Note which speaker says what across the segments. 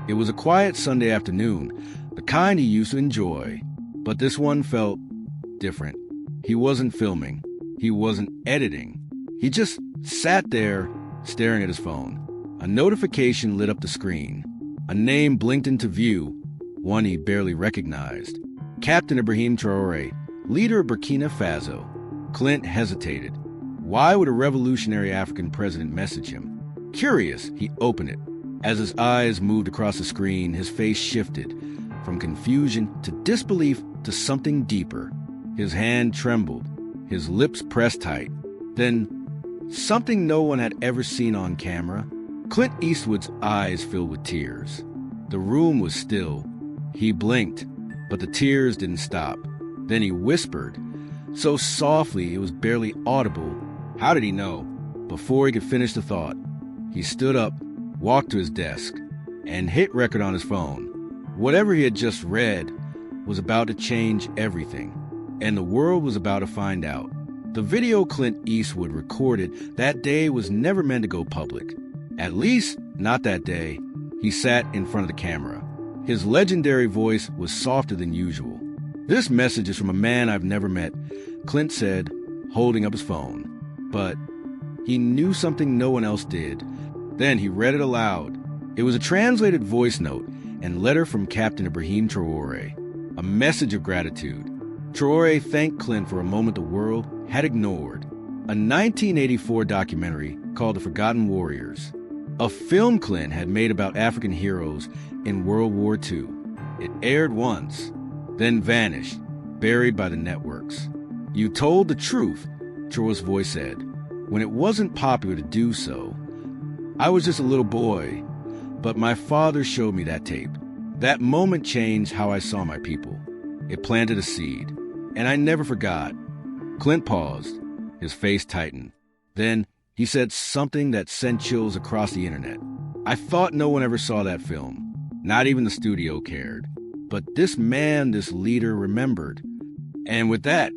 Speaker 1: It was a quiet Sunday afternoon, the kind he used to enjoy. But this one felt different. He wasn't filming. He wasn't editing. He just sat there, staring at his phone. A notification lit up the screen. A name blinked into view, one he barely recognized. Captain Ibrahim Traoré, leader of BurkinaFaso. Clint hesitated. Why would a revolutionary African president message him? Curious, he opened it. As his eyes moved across the screen, his face shifted from confusion to disbelief to something deeper. His hand trembled, his lips pressed tight. Then, something no one had ever seen on camera. Clint Eastwood's eyes filled with tears. The room was still. He blinked, but the tears didn't stop. Then he whispered, so softly it was barely audible. How did he know? Before he could finish the thought, he stood up, walked to his desk, and hit record on his phone. Whatever he had just read was about to change everything, and the world was about to find out. The video Clint Eastwood recorded that day was never meant to go public. At least, not that day. He sat in front of the camera. His legendary voice was softer than usual. "This message is from a man I've never met," Clint said, holding up his phone. But he knew something no one else did. Then he read it aloud. It was a translated voice note and letter from Captain Ibrahim Traoré, a message of gratitude. Traoré thanked Clint for a moment the world had ignored. A 1984 documentary called The Forgotten Warriors, a film Clint had made about African heroes in World War II. It aired once, then vanished, buried by the networks. "You told the truth," Traoré's voice said, "when it wasn't popular to do so. I was just a little boy, but my father showed me that tape. That moment changed how I saw my people. It planted a seed, and I never forgot." Clint paused. His face tightened. Then he said something that sent chills across the internet. "I thought no one ever saw that film. Not even the studio cared. But this man, this leader, remembered." And with that,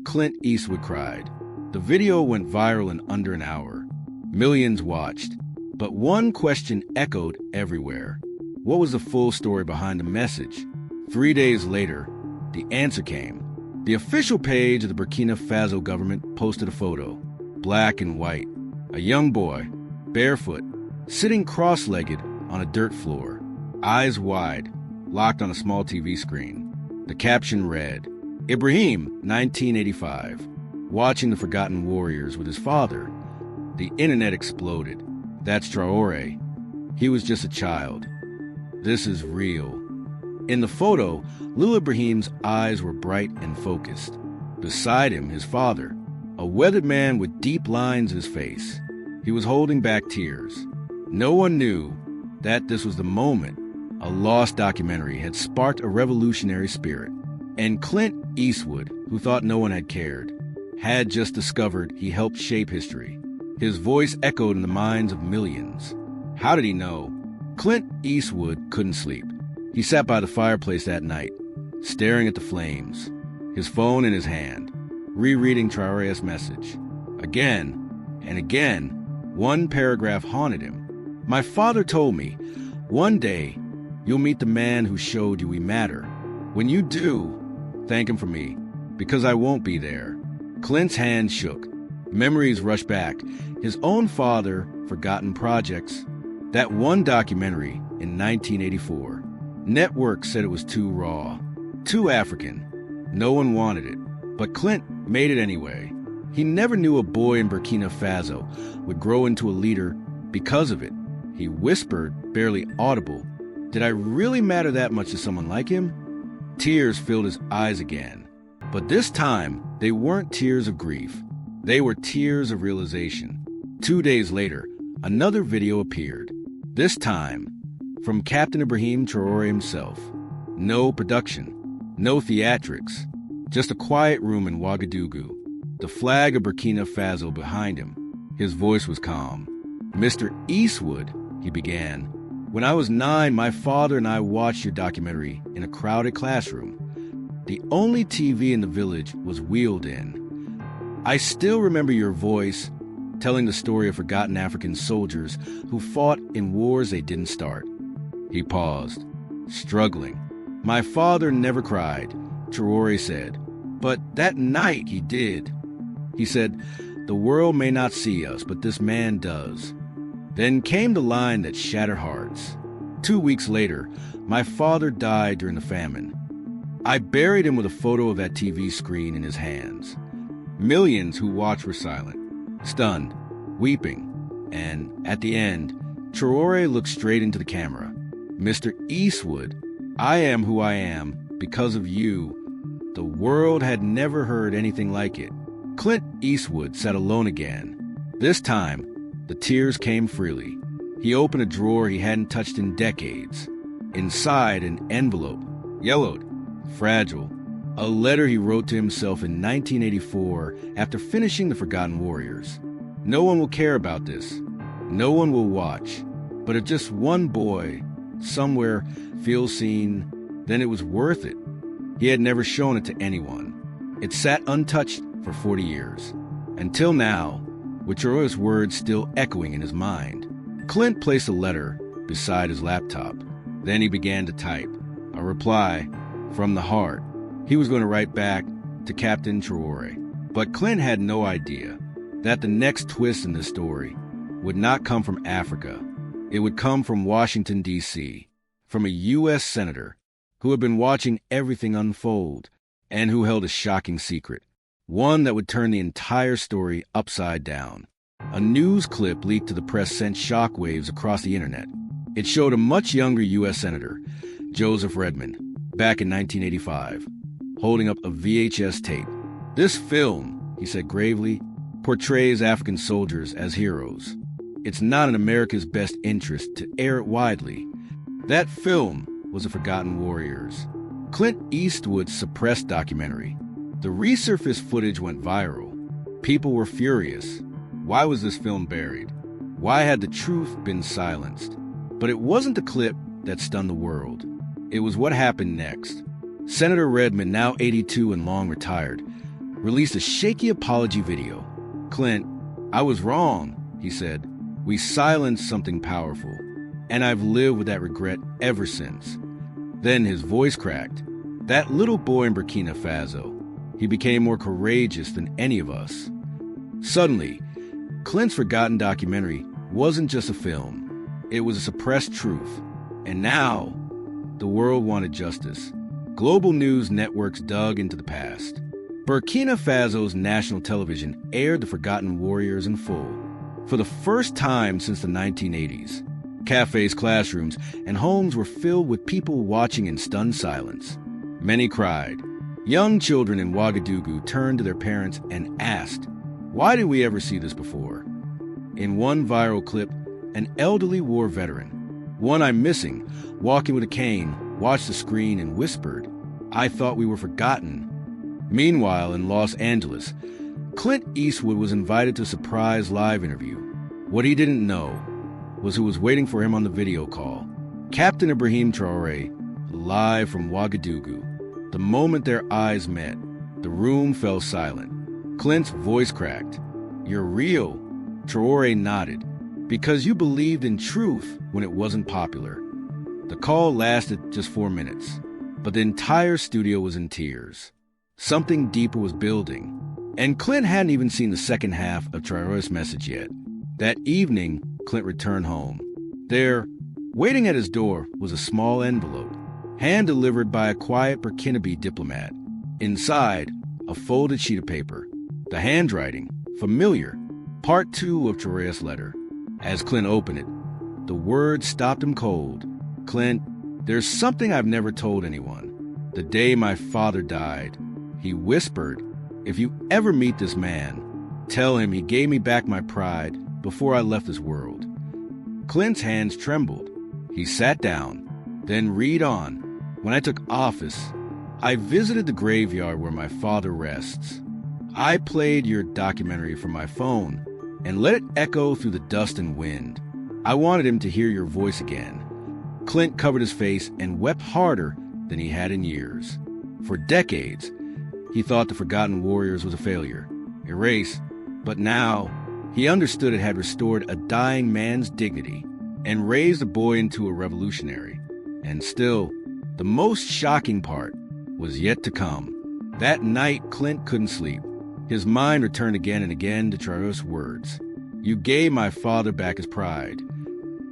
Speaker 1: Clint Eastwood cried. The video went viral in under an hour. Millions watched. But one question echoed everywhere. What was the full story behind the message? 3 days later, the answer came. The official page of the Burkina Faso government posted a photo, black and white. A young boy, barefoot, sitting cross-legged on a dirt floor, eyes wide, locked on a small TV screen. The caption read, "Ibrahim, 1985, watching The Forgotten Warriors with his father." The internet exploded. That's Traoré. He was just a child. This is real. In the photo, little Ibrahim's eyes were bright and focused. Beside him, his father, a weathered man with deep lines in his face. He was holding back tears. No one knew that this was the moment a lost documentary had sparked a revolutionary spirit. And Clint Eastwood, who thought no one had cared, had just discovered he helped shape history. His voice echoed in the minds of millions. How did he know? Clint Eastwood couldn't sleep. He sat by the fireplace that night, staring at the flames, his phone in his hand, rereading Traoré's message. Again and again, one paragraph haunted him. "My father told me, one day you'll meet the man who showed you we matter. When you do, thank him for me, because I won't be there." Clint's hand shook. Memories rushed back. His own father, forgotten projects. That one documentary in 1984. Network said it was too raw, too African. No one wanted it. But Clint made it anyway. He never knew a boy in Burkina Faso would grow into a leader because of it. He whispered, barely audible, "Did I really matter that much to someone like him?" Tears filled his eyes again. But this time, they weren't tears of grief. They were tears of realization. 2 days later, another video appeared. This time, from Captain Ibrahim Traoré himself. No production, no theatrics, just a quiet room in Ouagadougou, the flag of Burkina Faso behind him. His voice was calm. "Mr. Eastwood," he began, "when I was 9, my father and I watched your documentary in a crowded classroom. The only TV in the village was wheeled in. I still remember your voice, telling the story of forgotten African soldiers who fought in wars they didn't start. He paused, struggling. My father never cried, Traoré said. But that night he did. He said, the world may not see us, but this man does. Then came the line that shattered hearts. 2 weeks later, my father died during the famine. I buried him with a photo of that TV screen in his hands. Millions who watched were silent, stunned, weeping. And at the end, Traoré looked straight into the camera. Mr. Eastwood, I am who I am because of you. The world had never heard anything like it. Clint Eastwood sat alone again. This time, the tears came freely. He opened a drawer he hadn't touched in decades. Inside, an envelope, yellowed, fragile. A letter he wrote to himself in 1984 after finishing The Forgotten Warriors. No one will care about this. No one will watch. But if just one boy, somewhere, feels seen, then it was worth it. He had never shown it to anyone. It sat untouched for 40 years. Until now, with Traoré's words still echoing in his mind. Clint placed a letter beside his laptop. Then he began to type. A reply from the heart. He was going to write back to Captain Traoré. But Clint had no idea that the next twist in this story would not come from Africa. It would come from Washington, D.C., from a U.S. senator who had been watching everything unfold and who held a shocking secret, one that would turn the entire story upside down. A news clip leaked to the press sent shockwaves across the internet. It showed a much younger U.S. Senator, Joseph Redmond, back in 1985, holding up a VHS tape. This film, he said gravely, portrays African soldiers as heroes. It's not in America's best interest to air it widely. That film was The Forgotten Warriors, Clint Eastwood's suppressed documentary. The resurfaced footage went viral. People were furious. Why was this film buried? Why had the truth been silenced? But it wasn't the clip that stunned the world. It was what happened next. Senator Redmond, now 82 and long retired, released a shaky apology video. Clint, I was wrong, he said. We silenced something powerful, and I've lived with that regret ever since. Then his voice cracked. That little boy in BurkinaFaso, he became more courageous than any of us. Suddenly, Clint's forgotten documentary wasn't just a film. It was a suppressed truth. And now, the world wanted justice. Global news networks dug into the past. Burkina Faso's national television aired The Forgotten Warriors in full. For the first time since the 1980s, cafes, classrooms, and homes were filled with people watching in stunned silence. Many cried. Young children in Ouagadougou turned to their parents and asked, why did we ever see this before? In one viral clip, an elderly war veteran, one I'm missing, walking with a cane, watched the screen and whispered, I thought we were forgotten. Meanwhile, in Los Angeles, Clint Eastwood was invited to a surprise live interview. What he didn't know was who was waiting for him on the video call. Captain Ibrahim Traoré, live from Ouagadougou. The moment their eyes met, the room fell silent. Clint's voice cracked. You're real. Traoré nodded. Because you believed in truth when it wasn't popular. The call lasted just 4 minutes, but the entire studio was in tears. Something deeper was building, and Clint hadn't even seen the second half of Traoré's message yet. That evening, Clint returned home. There, waiting at his door, was a small envelope, hand-delivered by a quiet Burkinabe diplomat. Inside, a folded sheet of paper. The handwriting, familiar. Part 2 of Traoré's letter. As Clint opened it, the words stopped him cold. Clint, there's something I've never told anyone. The day my father died, he whispered, if you ever meet this man, tell him he gave me back my pride before I left this world. Clint's hands trembled. He sat down, then read on. When I took office, I visited the graveyard where my father rests. I played your documentary from my phone and let it echo through the dust and wind. I wanted him to hear your voice again. Clint covered his face and wept harder than he had in years. For decades, he thought The Forgotten Warriors was a failure, erased, but now he understood it had restored a dying man's dignity and raised a boy into a revolutionary. And still, the most shocking part was yet to come. That night, Clint couldn't sleep. His mind returned again and again to Traoré's words. "You gave my father back his pride."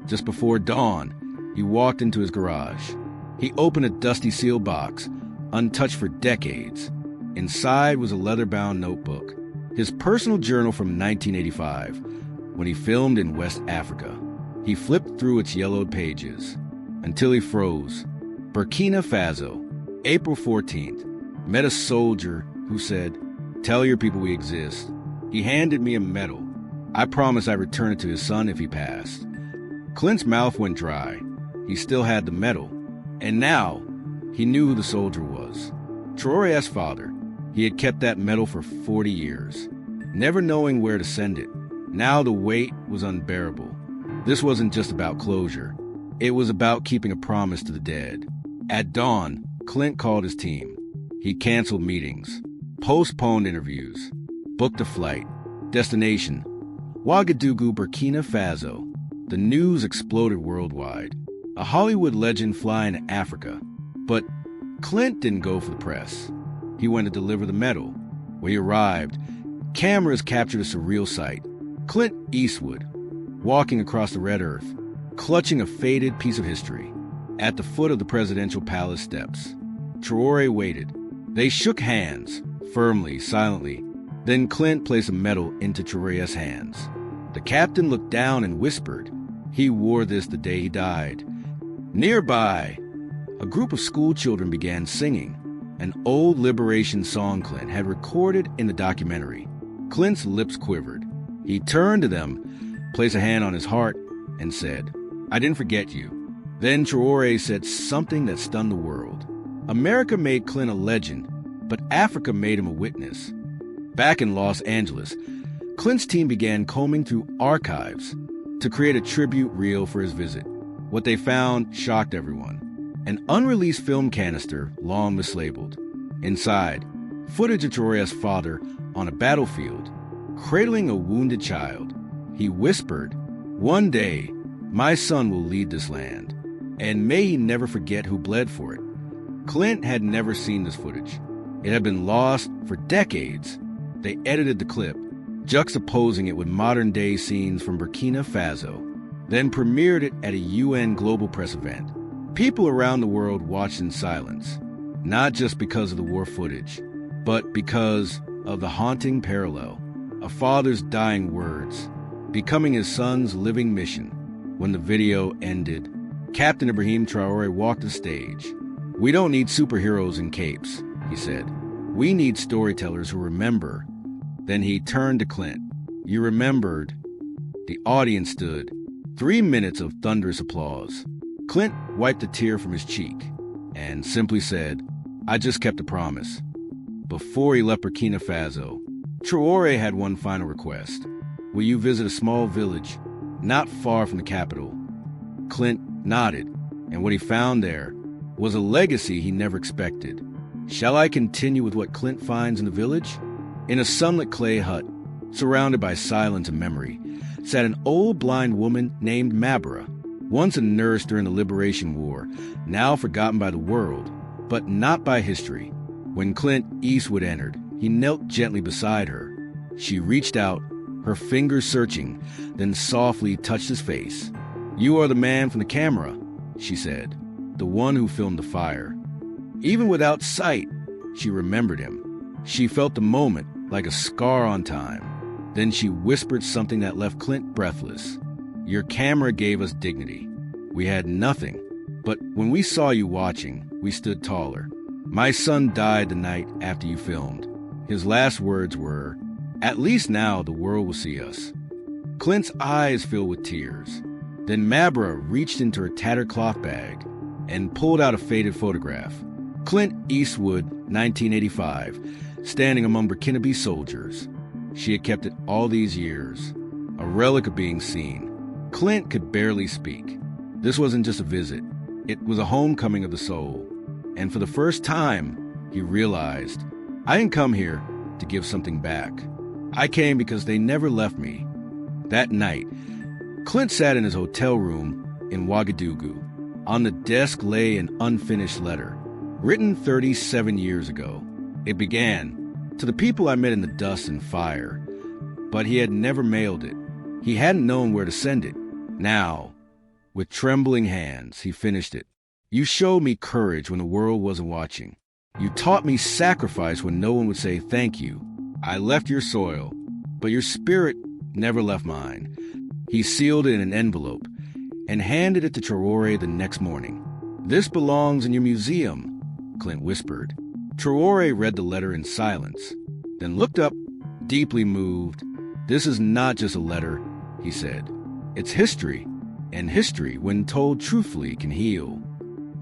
Speaker 1: Just before dawn, he walked into his garage. He opened a dusty sealed box, untouched for decades. Inside was a leather-bound notebook, his personal journal from 1985, when he filmed in West Africa. He flipped through its yellowed pages until he froze. BurkinaFaso, April 14th. Met a soldier who said, "Tell your people we exist." He handed me a medal. I promised I'd return it to his son if he passed. Clint's mouth went dry. He still had the medal. And now, he knew who the soldier was. Traoré's father. He had kept that medal for 40 years, never knowing where to send it. Now the weight was unbearable. This wasn't just about closure. It was about keeping a promise to the dead. At dawn, Clint called his team. He canceled meetings, postponed interviews, booked a flight. Destination: Ouagadougou, Burkina Faso. The news exploded worldwide. A Hollywood legend flying to Africa. But Clint didn't go for the press. He went to deliver the medal. When he arrived, cameras captured a surreal sight. Clint Eastwood, walking across the red earth, clutching a faded piece of history. At the foot of the presidential palace steps, Traoré waited. They shook hands, firmly, silently. Then Clint placed a medal into Traoré's hands. The captain looked down and whispered, "He wore this the day he died." Nearby, a group of school children began singing, an old liberation song Clint had recorded in the documentary. Clint's lips quivered. He turned to them, placed a hand on his heart, and said, "I didn't forget you." Then Traoré said something that stunned the world. America made Clint a legend, but Africa made him a witness. Back in Los Angeles, Clint's team began combing through archives to create a tribute reel for his visit. What they found shocked everyone. An unreleased film canister, long mislabeled. Inside, footage of Traoré's father on a battlefield, cradling a wounded child. He whispered, "One day, my son will lead this land, and may he never forget who bled for it." Clint had never seen this footage. It had been lost for decades. They edited the clip, juxtaposing it with modern-day scenes from Burkina Faso, then premiered it at a UN Global Press event. People around the world watched in silence, not just because of the war footage, but because of the haunting parallel. A father's dying words, becoming his son's living mission. When the video ended, Captain Ibrahim Traoré walked the stage. "We don't need superheroes in capes," he said. "We need storytellers who remember." Then he turned to Clint. "You remembered." The audience stood. 3 minutes of thunderous applause. Clint wiped a tear from his cheek and simply said, "I just kept a promise." Before he left Burkina Faso, Traoré had one final request. "Will you visit a small village not far from the capital?" Clint nodded, and what he found there was a legacy he never expected. Shall I continue with what Clint finds in the village? In a sunlit clay hut, surrounded by silence and memory, sat an old blind woman named Mabra, once a nurse during the Liberation War, now forgotten by the world, but not by history. When Clint Eastwood entered, he knelt gently beside her. She reached out, her fingers searching, then softly touched his face. "You are the man from the camera," she said, "the one who filmed the fire." Even without sight, she remembered him. She felt the moment like a scar on time. Then she whispered something that left Clint breathless. "Your camera gave us dignity. We had nothing. But when we saw you watching, we stood taller. My son died the night after you filmed. His last words were, 'At least now the world will see us.'" Clint's eyes filled with tears. Then Mabra reached into her tattered cloth bag and pulled out a faded photograph. Clint Eastwood, 1985, standing among Burkinabe soldiers. She had kept it all these years, a relic of being seen. Clint could barely speak. This wasn't just a visit. It was a homecoming of the soul. And for the first time, he realized, I didn't come here to give something back. I came because they never left me. That night, Clint sat in his hotel room in Ouagadougou, On the desk lay an unfinished letter, written 37 years ago. It began, "To the people I met in the dust and fire," but he had never mailed it. He hadn't known where to send it. Now, with trembling hands, he finished it. "You showed me courage when the world wasn't watching. You taught me sacrifice when no one would say thank you. I left your soil, but your spirit never left mine." He sealed it in an envelope and handed it to Traoré the next morning. "This belongs in your museum," Clint whispered. Traoré read the letter in silence, then looked up, deeply moved. "This is not just a letter," he said. "It's history, and history, when told truthfully, can heal."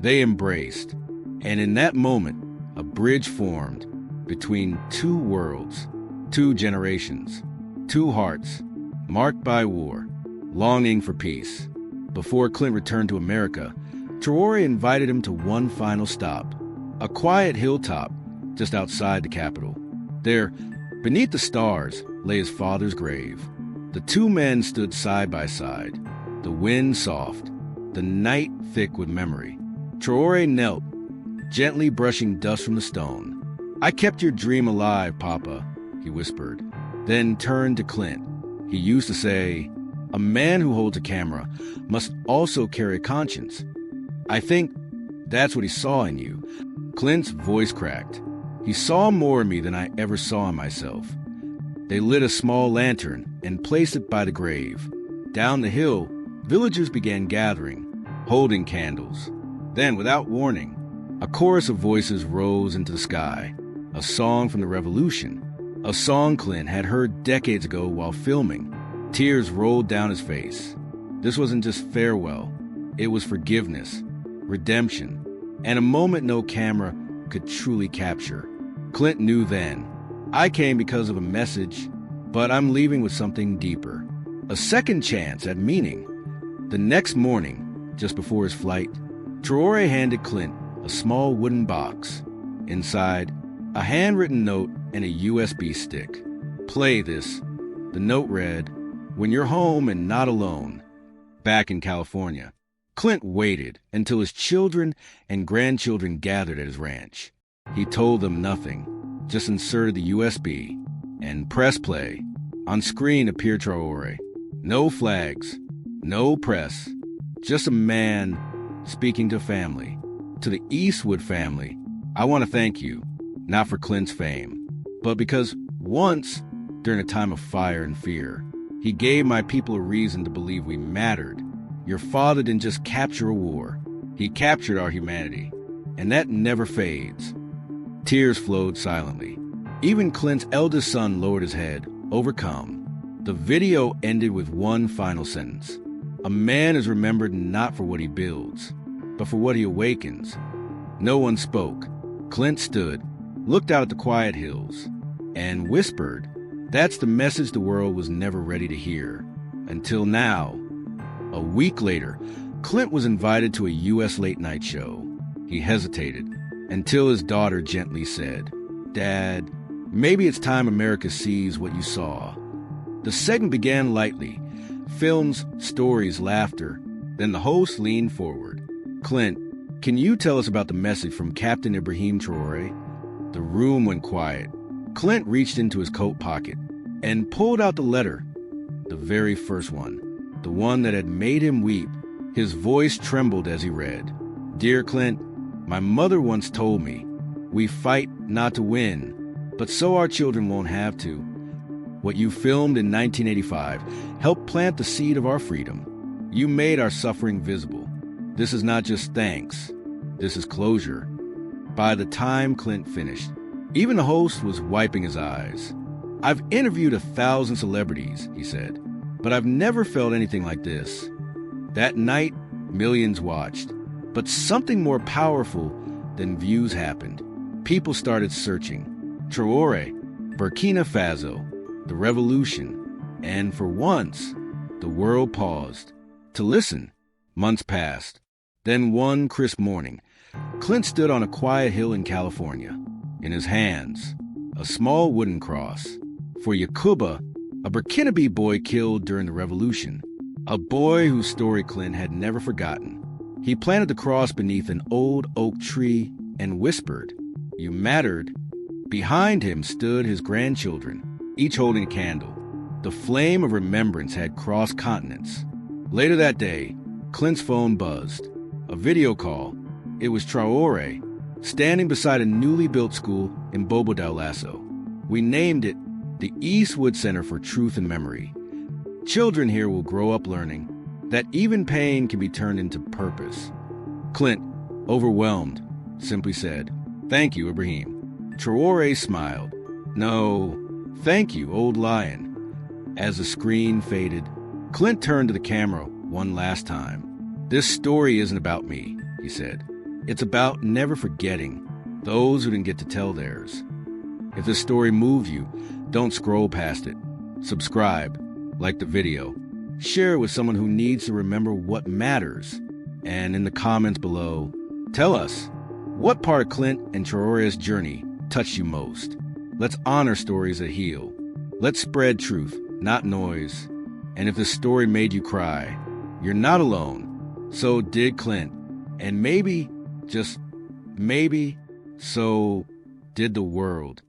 Speaker 1: They embraced, and in that moment, a bridge formed between two worlds, two generations, two hearts, marked by war, longing for peace. Before Clint returned to America, Traoré invited him to one final stop, a quiet hilltop just outside the capital. There, beneath the stars, lay his father's grave. The two men stood side by side, the wind soft, the night thick with memory. Traoré knelt, gently brushing dust from the stone. "I kept your dream alive, Papa," he whispered, then turned to Clint. He used to say, "A man who holds a camera must also carry a conscience. I think that's what he saw in you." Clint's voice cracked. "He saw more in me than I ever saw in myself." They lit a small lantern and placed it by the grave. Down the hill, villagers began gathering, holding candles. Then, without warning, a chorus of voices rose into the sky, a song from the Revolution, a song Clint had heard decades ago while filming. Tears rolled down his face. This wasn't just farewell, it was forgiveness, redemption, and a moment no camera could truly capture. Clint knew then, "I came because of a message, but I'm leaving with something deeper, a second chance at meaning." The next morning, just before his flight, Traoré handed Clint a small wooden box. Inside, a handwritten note and a USB stick. "Play this." The note read, "When you're home and not alone." Back in California, Clint waited until his children and grandchildren gathered at his ranch. He told them nothing, just inserted the USB and pressed play. On screen appeared Traoré. No flags, no press, just a man speaking to family. "To the Eastwood family, I want to thank you, not for Clint's fame, but because once, during a time of fire and fear, he gave my people a reason to believe we mattered. Your father didn't just capture a war, he captured our humanity, and that never fades." Tears flowed silently. Even Clint's eldest son lowered his head, overcome. The video ended with one final sentence. "A man is remembered not for what he builds, but for what he awakens." No one spoke. Clint stood, looked out at the quiet hills, and whispered, "That's the message the world was never ready to hear." Until now. A week later, Clint was invited to a U.S. late-night show. He hesitated, until his daughter gently said, "Dad, maybe it's time America sees what you saw." The segment began lightly. Films, stories, laughter. Then the host leaned forward. "Clint, can you tell us about the message from Captain Ibrahim Traoré?" The room went quiet. Clint reached into his coat pocket and pulled out the letter, the very first one, the one that had made him weep. His voice trembled as he read. "Dear Clint, my mother once told me, we fight not to win, but so our children won't have to. What you filmed in 1985 helped plant the seed of our freedom. You made our suffering visible. This is not just thanks. This is closure." By the time Clint finished, even the host was wiping his eyes. "I've interviewed 1,000 celebrities," he said, "but I've never felt anything like this." That night, millions watched. But something more powerful than views happened. People started searching. Traoré, BurkinaFaso, the revolution, and for once, the world paused to listen. Months passed. Then one crisp morning, Clint stood on a quiet hill in California. In his hands, a small wooden cross. For Yakuba, a Burkinabe boy killed during the revolution. A boy whose story Clint had never forgotten. He planted the cross beneath an old oak tree and whispered, "You mattered." Behind him stood his grandchildren, each holding a candle. The flame of remembrance had crossed continents. Later that day, Clint's phone buzzed. A video call. It was Traoré, standing beside a newly built school in Bobo Dioulasso. We named it the Eastwood Center for Truth and Memory. Children here will grow up learning that even pain can be turned into purpose. Clint, overwhelmed, simply said, "Thank you, Ibrahim." Traoré smiled. "No, thank you, old lion." As the screen faded, Clint turned to the camera one last time. "This story isn't about me," he said. "It's about never forgetting those who didn't get to tell theirs." If this story moved you, don't scroll past it. Subscribe, like the video, share it with someone who needs to remember what matters. And in the comments below, tell us, what part of Clint and Traoré's journey touched you most? Let's honor stories that heal. Let's spread truth, not noise. And if this story made you cry, you're not alone. So did Clint. And maybe, just maybe, so did the world.